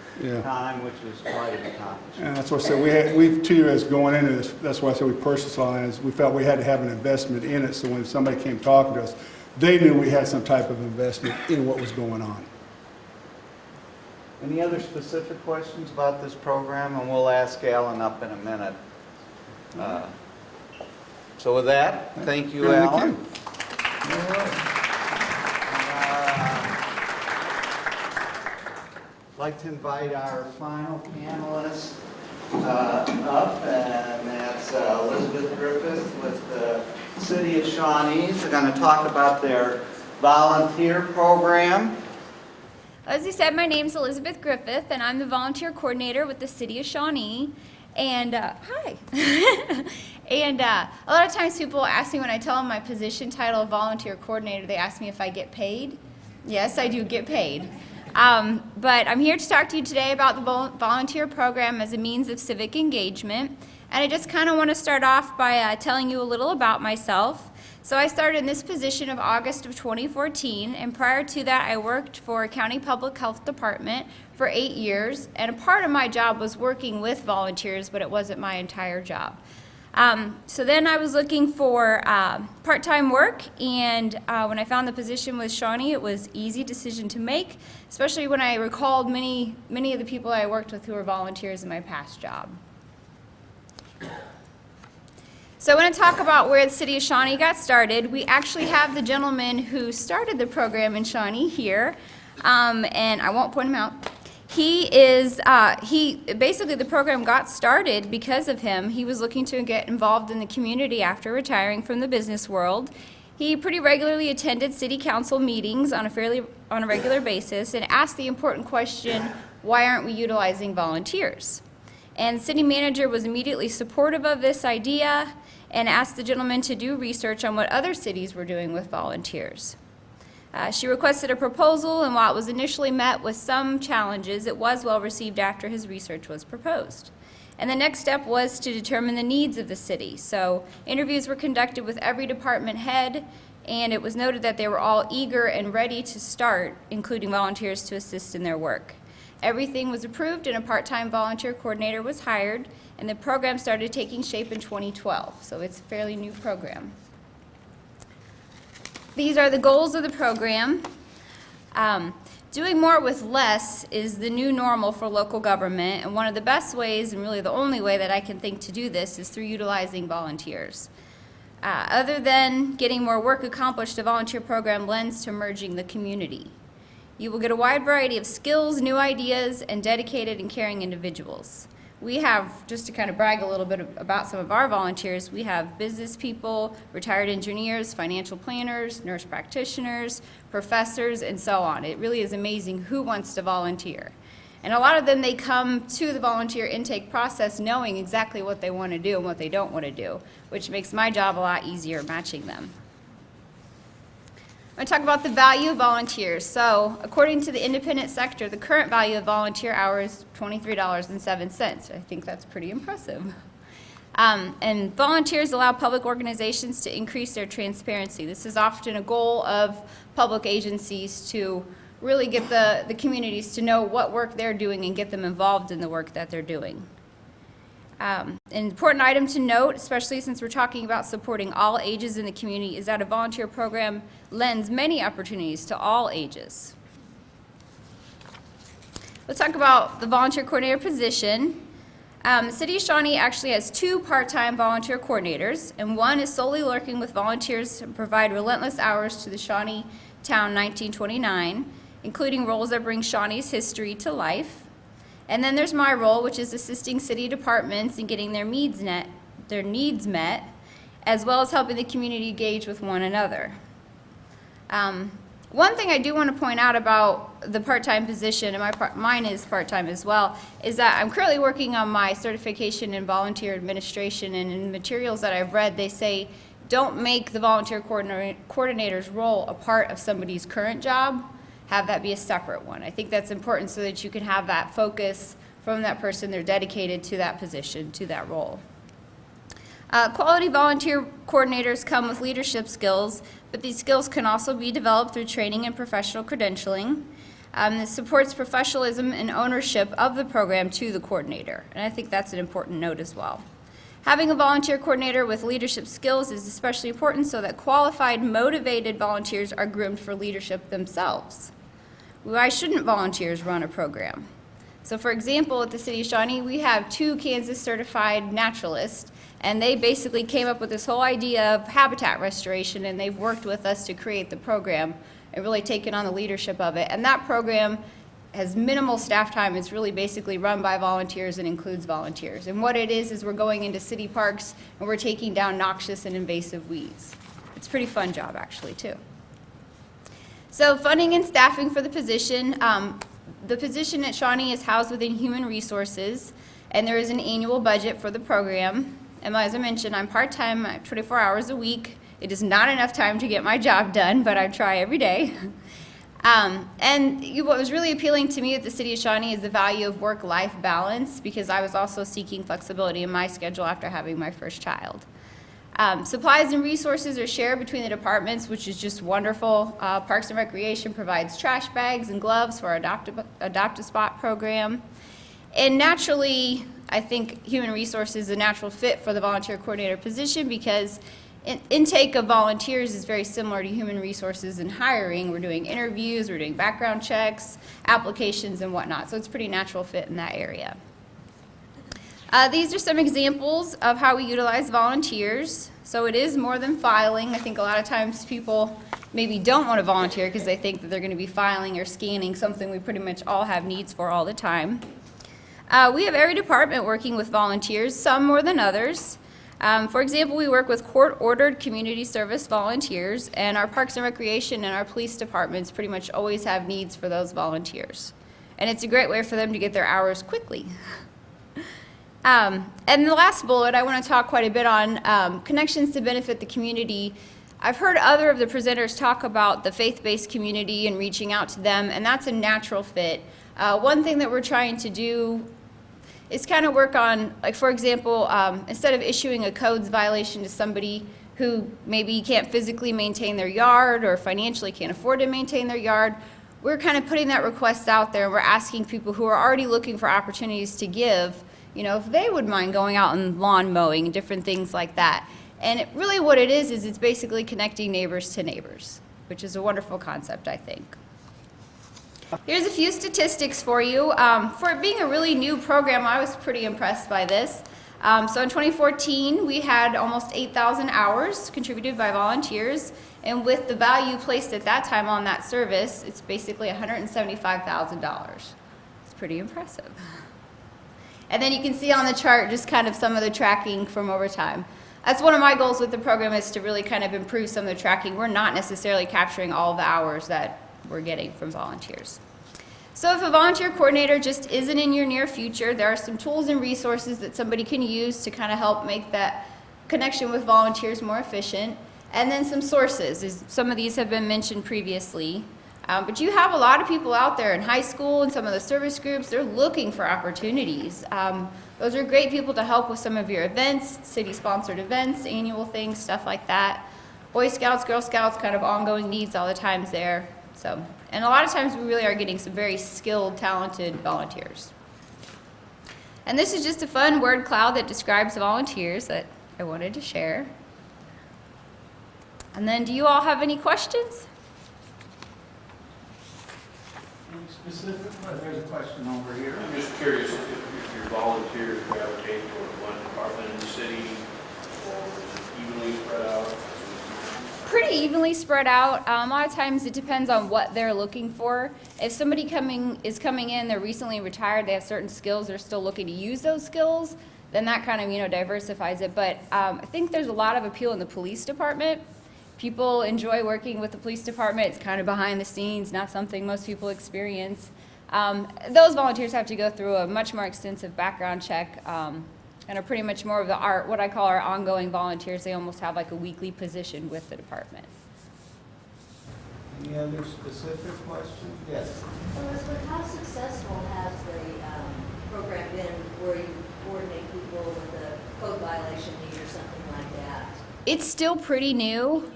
time, which was quite an accomplishment. And that's what I said. We've too, as going into this, that's why I said we purchased land, is we felt we had to have an investment in it. So when somebody came talking to us, they knew we had some type of investment in what was going on. Any other specific questions about this program? And we'll ask Alan up in a minute. So with that, thank you, Alan. I'd like to invite our final panelist up, and that's Elizabeth Griffith with the City of Shawnee. They're going to talk about their volunteer program. As you said, my name's Elizabeth Griffith, and I'm the volunteer coordinator with the City of Shawnee. And hi. And a lot of times people ask me when I tell them my position title of volunteer coordinator, they ask me if I get paid. Yes, I do get paid. But I'm here to talk to you today about the volunteer program as a means of civic engagement. And I just kind of want to start off by telling you a little about myself. So I started in this position of August of 2014, and prior to that I worked for County Public Health Department for 8 years, and a part of my job was working with volunteers, but it wasn't my entire job. So then I was looking for part-time work, and when I found the position with Shawnee, it was an easy decision to make, especially when I recalled many of the people I worked with who were volunteers in my past job. So I want to talk about where the City of Shawnee got started. We actually have the gentleman who started the program in Shawnee here, and I won't point him out. Basically the program got started because of him. He was looking to get involved in the community after retiring from the business world. He pretty regularly attended city council meetings on a regular basis and asked the important question, why aren't we utilizing volunteers? And the city manager was immediately supportive of this idea and asked the gentleman to do research on what other cities were doing with volunteers. She requested a proposal, and while it was initially met with some challenges, it was well received after his research was proposed. And the next step was to determine the needs of the city. So interviews were conducted with every department head, and it was noted that they were all eager and ready to start, including volunteers to assist in their work. Everything was approved, and a part-time volunteer coordinator was hired, and the program started taking shape in 2012, so it's a fairly new program. These are the goals of the program. Doing more with less is the new normal for local government, and one of the best ways, and really the only way that I can think to do this, is through utilizing volunteers. Other than getting more work accomplished, a volunteer program lends to merging the community. You will get a wide variety of skills, new ideas, and dedicated and caring individuals. We have, just to kind of brag a little bit about some of our volunteers, we have business people, retired engineers, financial planners, nurse practitioners, professors, and so on. It really is amazing who wants to volunteer. And a lot of them, they come to the volunteer intake process knowing exactly what they want to do and what they don't want to do, which makes my job a lot easier matching them. I'm going to talk about the value of volunteers. So, according to the independent sector, the current value of volunteer hours is $23.07. I think that's pretty impressive. And volunteers allow public organizations to increase their transparency. This is often a goal of public agencies to really get the communities to know what work they're doing and get them involved in the work that they're doing. An important item to note, especially since we're talking about supporting all ages in the community, is that a volunteer program lends many opportunities to all ages. Let's talk about the volunteer coordinator position. The City of Shawnee actually has 2 part-time volunteer coordinators, and one is solely working with volunteers to provide relentless hours to the Shawnee Town 1929, including roles that bring Shawnee's history to life. And then there's my role, which is assisting city departments in getting their needs met, as well as helping the community engage with one another. One thing I do want to point out about the part-time position, and mine is part-time as well, is that I'm currently working on my certification in volunteer administration, and in materials that I've read, they say don't make the volunteer coordinator's role a part of somebody's current job. Have that be a separate one. I think that's important so that you can have that focus from that person. They're dedicated to that position, to that role. Quality volunteer coordinators come with leadership skills, but these skills can also be developed through training and professional credentialing. This supports professionalism and ownership of the program to the coordinator, and I think that's an important note as well. Having a volunteer coordinator with leadership skills is especially important so that qualified, motivated volunteers are groomed for leadership themselves. Why shouldn't volunteers run a program? So for example, at the City of Shawnee, we have 2 Kansas certified naturalists, and they basically came up with this whole idea of habitat restoration, and they've worked with us to create the program and really taken on the leadership of it. And that program has minimal staff time. It's really basically run by volunteers and includes volunteers. And what it is we're going into city parks and we're taking down noxious and invasive weeds. It's a pretty fun job actually too. So funding and staffing for the position at Shawnee is housed within Human Resources, and there is an annual budget for the program. And as I mentioned, I'm part-time, 24 hours a week. It is not enough time to get my job done, but I try every day. What was really appealing to me at the City of Shawnee is the value of work-life balance, because I was also seeking flexibility in my schedule after having my first child. Supplies and resources are shared between the departments, which is just wonderful. Parks and Recreation provides trash bags and gloves for our Adopt a Spot program. And naturally, I think Human Resources is a natural fit for the volunteer coordinator position because intake of volunteers is very similar to Human Resources in hiring. We're doing interviews, we're doing background checks, applications, and whatnot. So it's a pretty natural fit in that area. These are some examples of how we utilize volunteers. So it is more than filing. I think a lot of times people maybe don't want to volunteer because they think that they're going to be filing or scanning, something we pretty much all have needs for all the time. We have every department working with volunteers, some more than others. For example, we work with court-ordered community service volunteers, and our Parks and Recreation and our police departments pretty much always have needs for those volunteers. And it's a great way for them to get their hours quickly. And the last bullet I want to talk quite a bit on, connections to benefit the community. I've heard other of the presenters talk about the faith-based community and reaching out to them, and that's a natural fit. One thing that we're trying to do is kind of work on, like for example, instead of issuing a codes violation to somebody who maybe can't physically maintain their yard or financially can't afford to maintain their yard, we're kind of putting that request out there, and we're asking people who are already looking for opportunities to give, you know, if they would mind going out and lawn mowing and different things like that. And really what it is it's basically connecting neighbors to neighbors, which is a wonderful concept, I think. Here's a few statistics for you. For it being a really new program, I was pretty impressed by this. So in 2014, we had almost 8,000 hours contributed by volunteers, and with the value placed at that time on that service, it's basically $175,000. It's pretty impressive. And then you can see on the chart just kind of some of the tracking from over time. That's one of my goals with the program, is to really kind of improve some of the tracking. We're not necessarily capturing all the hours that we're getting from volunteers. So if a volunteer coordinator just isn't in your near future, there are some tools and resources that somebody can use to kind of help make that connection with volunteers more efficient. And then some sources. Some of these have been mentioned previously. But you have a lot of people out there in high school and some of the service groups. They're looking for opportunities. Those are great people to help with some of your events, city-sponsored events, annual things, stuff like that. Boy Scouts, Girl Scouts, kind of ongoing needs all the times there. So, and a lot of times we really are getting some very skilled, talented volunteers. And this is just a fun word cloud that describes volunteers that I wanted to share. And then, do you all have any questions? Specific, there's a question over here. I'm just curious if your volunteers gravitate toward one department in the city, or is it evenly spread out? Pretty evenly spread out. A lot of times it depends on what they're looking for. If somebody is coming in, they're recently retired, they have certain skills, they're still looking to use those skills, then that kind of, diversifies it. But I think there's a lot of appeal in the police department. People enjoy working with the police department. It's kind of behind the scenes, not something most people experience. Those volunteers have to go through a much more extensive background check, and are pretty much more of what I call our ongoing volunteers. They almost have like a weekly position with the department. Any other specific questions? Yes. Elizabeth, how successful has the program been where you coordinate people with a code violation need or something like that? It's still pretty new.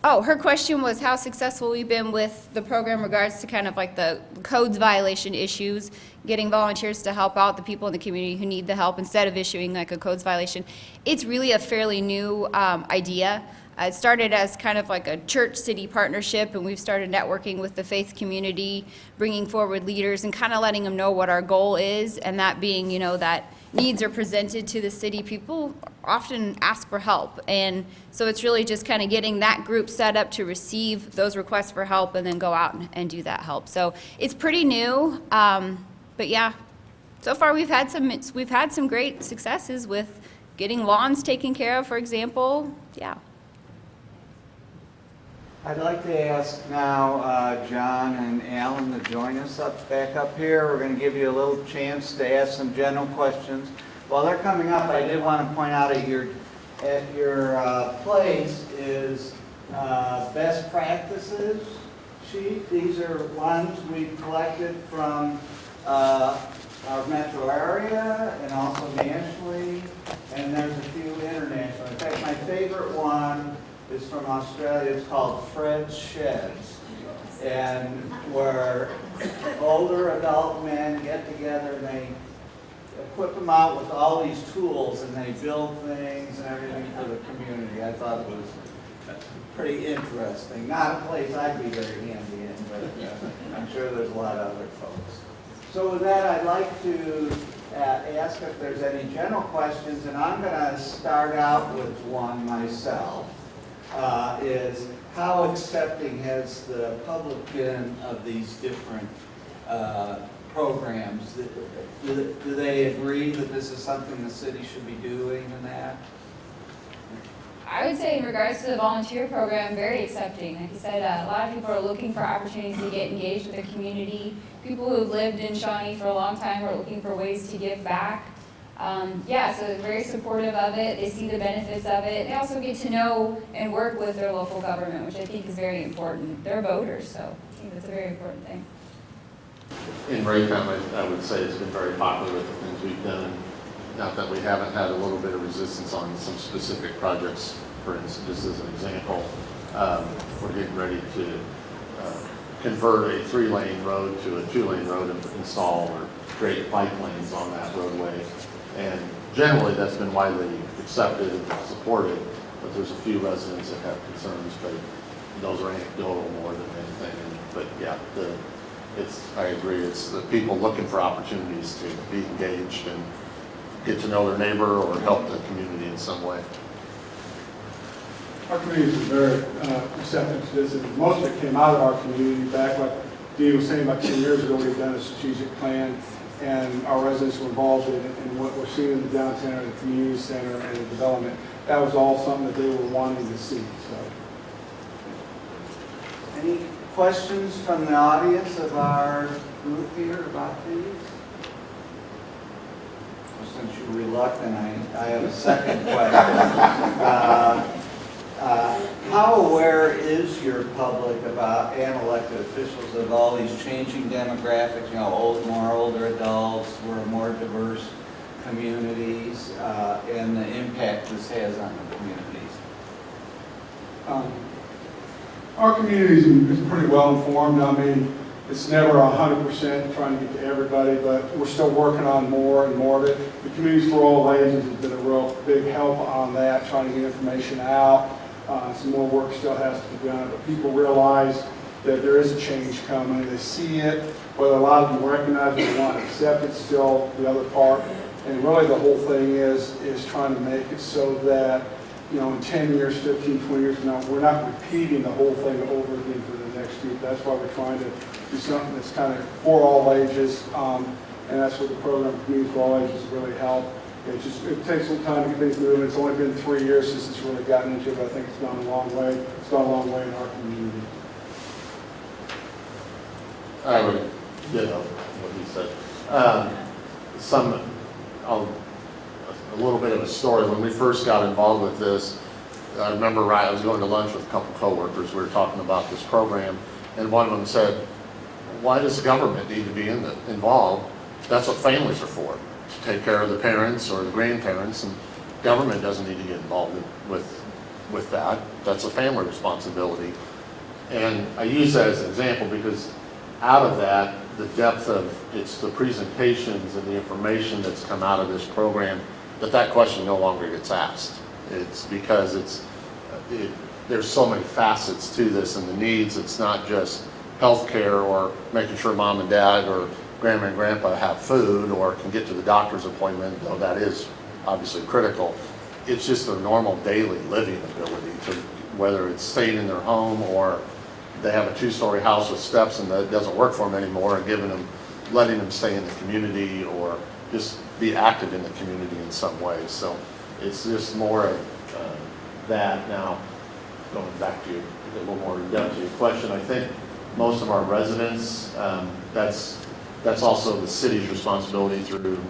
Oh, her question was how successful we've been with the program in regards to kind of like the codes violation issues, getting volunteers to help out the people in the community who need the help instead of issuing like a codes violation. It's really a fairly new idea. It started as kind of like a church-city partnership, and we've started networking with the faith community, bringing forward leaders and kind of letting them know what our goal is, and that being, that needs are presented to the city. People often ask for help, and so it's really just kind of getting that group set up to receive those requests for help and then go out and do that help. So it's pretty new, but yeah, so far we've had some great successes with getting lawns taken care of, for example. Yeah. I'd like to ask now John and Alan to join us back up here. We're going to give you a little chance to ask some general questions. While they're coming up, I did want to point out at your place is best practices sheet. These are ones we've collected from our metro area and also nationally, and there's a few international. In fact, my favorite one is from Australia. It's called Fred's Sheds, and where older adult men get together and they equip them out with all these tools and they build things and everything for the community. I thought it was pretty interesting. Not a place I'd be very handy in, but I'm sure there's a lot of other folks. So with that, I'd like to ask if there's any general questions, and I'm going to start out with one myself. Is how accepting has the public been of these different programs? Do they agree that this is something the city should be doing and that? I would say in regards to the volunteer program, very accepting. Like you said, a lot of people are looking for opportunities to get engaged with their community. People who have lived in Shawnee for a long time are looking for ways to give back. So they're very supportive of it. They see the benefits of it. They also get to know and work with their local government, which I think is very important. They're voters, so I think that's a very important thing. In Raytown, I would say it's been very popular with the things we've done. Not that we haven't had a little bit of resistance on some specific projects. For instance, just as an example, we're getting ready to convert a 3-lane road to a 2-lane road and install or create bike lanes on that roadway. And generally, that's been widely accepted and supported, but there's a few residents that have concerns, but those are anecdotal more than anything. But yeah, I agree, it's the people looking for opportunities to be engaged and get to know their neighbor or help the community in some way. Our community is very receptive to this, and most of it came out of our community. Back, like Dee was saying, about 10 years ago, we've done a strategic plan, and our residents were involved in it, and what we're seeing in the downtown, the community center, and the development, that was all something that they were wanting to see. So, Any questions from the audience of our group here about these? Well, since you're reluctant, I have a second question. How aware is your public about, and elected officials, of all these changing demographics, you know, more older adults, we're more diverse communities, and the impact this has on the communities? our community is pretty well informed. I mean, it's never 100% trying to get to everybody, but we're still working on more and more of it. The Communities for All Ages has been a real big help on that, trying to get information out. Some more work still has to be done, but people realize that there is a change coming. They see it, whether a lot of them recognize it or not, accept it, still the other part. And really the whole thing is trying to make it so that, you know, in 10 years, 15, 20 years from now, we're not repeating the whole thing over again for the next group. That's why we're trying to do something that's kind of for all ages, and that's what the program Communities for All Ages really help. It takes some time to get things moving. It's only been 3 years since it's really gotten into it, but I think it's gone a long way. It's gone a long way in our community. I would ditto what he said. A little bit of a story. When we first got involved with this, I remember I was going to lunch with a couple coworkers. We were talking about this program, and one of them said, "Why does the government need to be involved? That's what families are for, to take care of the parents or the grandparents, and government doesn't need to get involved with that. That's a family responsibility." And I use that as an example because out of that, the depth of the presentations and the information that's come out of this program, that question no longer gets asked. It's because there's so many facets to this and the needs. It's not just health care or making sure mom and dad or grandma and grandpa have food or can get to the doctor's appointment, though that is obviously critical. It's just their normal daily living ability, to whether it's staying in their home or they have a 2-story house with steps and that doesn't work for them anymore, and letting them stay in the community or just be active in the community in some way. So it's just more of that. Now, going back to a little more in depth to your question, I think most of our residents, that's also the city's responsibility through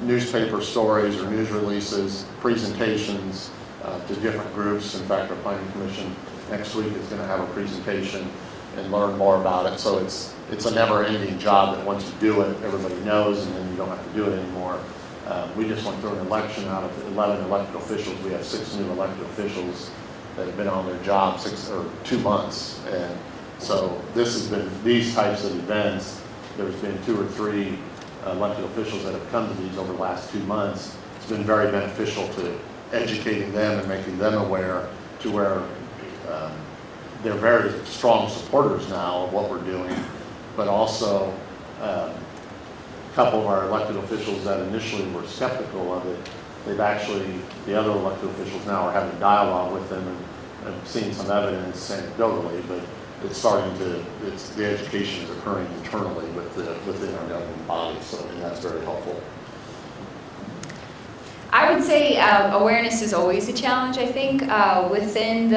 newspaper stories or news releases, presentations to different groups. In fact, our planning commission next week is going to have a presentation and learn more about it. So it's a never-ending job that once you do it, everybody knows, and then you don't have to do it anymore. We just went through an election. Out of 11 elected officials, we have 6 new elected officials that have been on their job 2 months. And so this has been these types of events. There's been 2 or 3 elected officials that have come to these over the last 2 months. It's been very beneficial to educating them and making them aware to where they're very strong supporters now of what we're doing, but also a couple of our elected officials that initially were skeptical of it, the other elected officials now are having dialogue with them and seeing some evidence anecdotally, but the education is occurring internally within our governing body, and that's very helpful. I would say awareness is always a challenge, I think. Within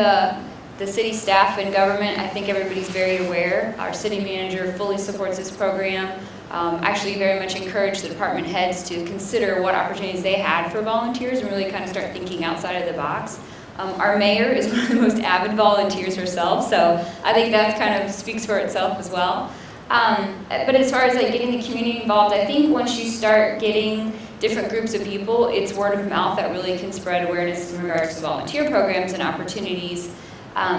the city staff and government, I think everybody's very aware. Our city manager fully supports this program. Actually very much encouraged the department heads to consider what opportunities they had for volunteers and really kind of start thinking outside of the box. Our mayor is one of the most avid volunteers herself, so I think that kind of speaks for itself as well. But as far as like getting the community involved, I think once you start getting different groups of people, it's word of mouth that really can spread awareness in regards to volunteer programs and opportunities,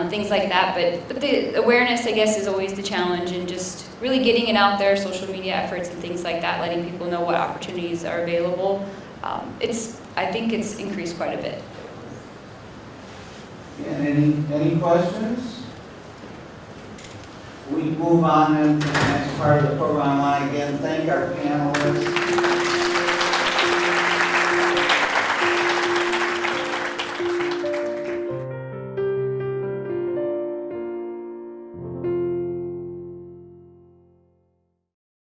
things like that. But the awareness, I guess, is always the challenge, and just really getting it out there, social media efforts and things like that, letting people know what opportunities are available. I think it's increased quite a bit. And any questions? We move on into the next part of the program. I want to again thank our panelists.